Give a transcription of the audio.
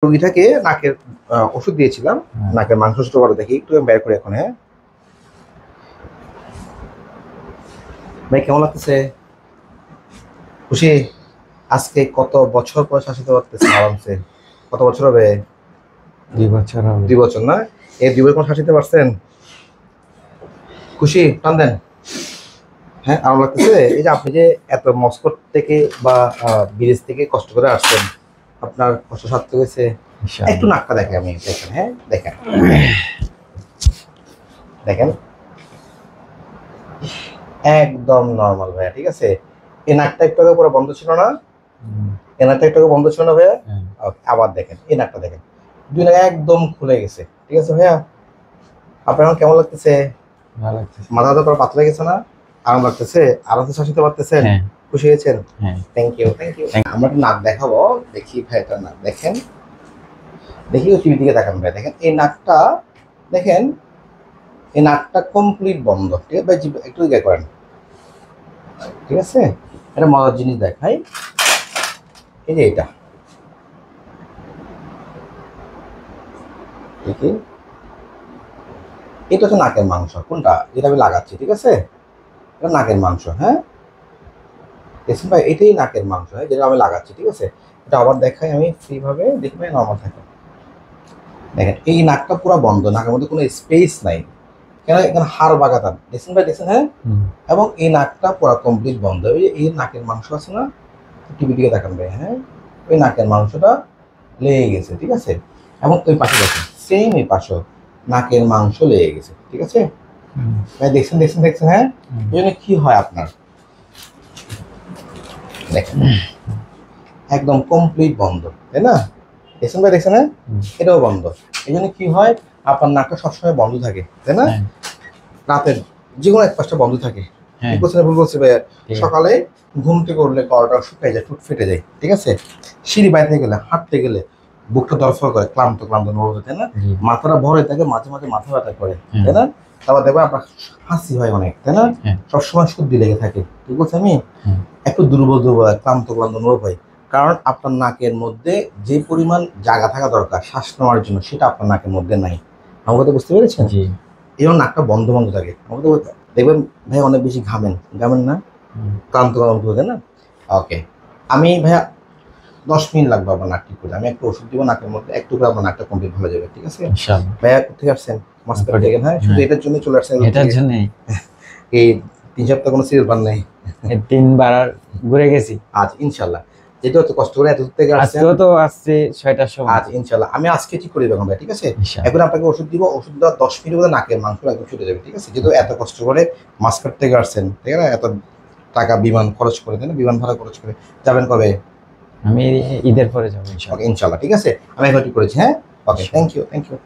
রোগীটাকে নাকের ওষুধ দিয়েছিলাম, নাকের মাংস ছোট বড় দেখি একটু বের করে এখন। হ্যাঁ ভাই, কেমন লাগতেছে? খুশি? আজকে কত বছর পর শাসিতে পারতেছে আরামসে? কত বছর হবে? 2 বছর হবে। 2 বছর না? এই 2 বছর শাসিতে পারছেন? খুশি? টান দেন। হ্যাঁ, আরাম লাগতেছে? এই যে আপনি যে এত মস্কো থেকে বা বিদেশ থেকে কষ্ট করে আসছেন, আপনার কষ্ট সার্থক হয়েছে? একটু নাকটা দেখেন, আমি দেখেন। হ্যাঁ দেখেন, দেখেন একদম নর্মাল ভাইয়া, ঠিক আছে? এই নাকটা একটু আগে পুরো বন্ধ ছিল না? এই নাকটা একটু আগে বন্ধ ছিল না ভাইয়া? আবার দেখেন এই নাকটা দেখেন, 2 নাক একদম খুলে গেছে, ঠিক আছে ভাইয়া? আপনার এখন কেমন লাগতেছে? ভালো লাগতেছে। মাথা তো পুরো পাতলা গেছে না? আরাম লাগতেছে? আরামসে শাসিতে পারতেছেন? খুশি হয়েছেন? Thank you, thank you. আমরা একটা নাক দেখাবো, দেখি ভাই একটা নাক দেখেন, দেখি টিভি দিকে তাকান ভাই, দেখেন এই নাকটা দেখেন, এই নাকটা কমপ্লিট বন্ধ, ঠিক আছে ভাই? একটু ইয়ে করেন, ঠিক আছে? একটা মজার জিনিস দেখাই, এই যে এটা দেখি, এটা হচ্ছে নাকের মাংস। কোনটা? যেটা আমি লাগাচ্ছি, ঠিক আছে? এটা নাকের মাংস। হ্যাঁ দেখছেন ভাই, এটাই নাকের মাংস, হ্যাঁ, যেটা আমি লাগাচ্ছি, ঠিক আছে? এটা আবার দেখাই আমি ফ্রি ভাবে, দেখবে নর্মাল থাকে। দেখেন এই নাকটা পুরো বন্ধ, নাকের মধ্যে কোনো স্পেস নাই, কেন? এখানে হাড় বাগাতাম, দেখছেন ভাই, দেখছেন? হ্যাঁ, এবং এই নাকটা পুরো কমপ্লিট বন্ধ। এই নাকের মাংস আছে না, টিভি দিকে দেখান ভাই। হ্যাঁ, ওই নাকের মাংসটা লেগে গেছে, ঠিক আছে? এবং ওই পাশে দেখেন সেম, এই পাশে নাকের মাংস লেগে গেছে, ঠিক আছে ভাই? দেখছেন, দেখছেন, দেখছেন? হ্যাঁ, এই জন্য কি হয় আপনার, দেখেন একদম কমপ্লিট বন্ধ, তাই না? দেখছেন ভাই, দেখছেন? হ্যাঁ, এটাও বন্ধ। এই জন্য কি হয়, আপনার নাকটা সবসময় বন্ধ থাকে, তাই না? রাতের যে কোনো এক পাশটা বন্ধ থাকে। ভুল বলছে ভাই? সকালে ঘুম থেকে উঠলে কলটা শুকাই যায়, টুট ফেটে যায়, ঠিক আছে? সিঁড়ি বাইতে গেলে, হাঁটতে গেলে বুকটা দরফর করে, ক্লান্ত ক্লান্ত অনুভব হয়, তাই না? মাথাটা ভরে থাকে, মাঝে মাঝে মাথা ব্যথা করে, তাই না? তারপর দেখবেন আপনার হাসি হয় অনেক, তাই না? সবসময় সর্দি লেগে থাকে, ঠিক বলছি আমি? একটু দুর্বল দুর্বল, ক্লান্ত ক্লান্ত অনুভব হয়, কারণ আপনার নাকের মধ্যে যে পরিমাণ জায়গা থাকা দরকার শ্বাস নেওয়ার জন্য, সেটা আপনার নাকের মধ্যে নাই। আমার কথা বুঝতে পেরেছেন? এই জন্য নাকটা বন্ধ বন্ধ থাকে। আমাকে দেখবেন ভাই অনেক বেশি ঘামেন, ঘামেন না? ক্লান্ত ক্লান্ত থাকে না? ওকে, আমি ভাইয়া 10 মিনিট লাগবে আপনার নাক ঠিক করে, আমি একটু ওষুধ দিব নাকের মধ্যে, একটু করে আপনার নাকটা কমপ্লিট ভালো যাবে, ঠিক আছে ভাইয়া? কোথেকে আসছেন? মস্কো থেকে? হ্যাঁ, শুধু এটার জন্য চলে আসছেন? এটার জন্য এই 3 সপ্তাহ কোনো সিরিয়াস বান নাই? 3বার ঘুরে গেছি। আজ ইনশাল্লাহ, যেটা হচ্ছে কষ্ট করে এত দূর থেকে আসছেন, আজকেও তো আসছে 6টার সময়। আজ ইনশাল্লাহ আমি আজকে ঠিক করে দেবো ভাই, ঠিক আছে? এখন আপনাকে ওষুধ দিব, ওষুধ দেওয়ার 10 মিনিট মধ্যে নাকের মাংস একদম ছুটে যাবে, ঠিক আছে? যেহেতু এত কষ্ট করে মস্কো থেকে আসছেন, ঠিক আছে? এত টাকা বিমান খরচ করে, তাই না? বিমান ভাড়া খরচ করে যাবেন কবে? আমি ঈদের পরে যাবো ইনশাআল্লাহ। ইনশাল্লাহ, ঠিক আছে? আমি এখন ঠিক করেছি। হ্যাঁ, ওকে, থ্যাংক ইউ, থ্যাংক ইউ।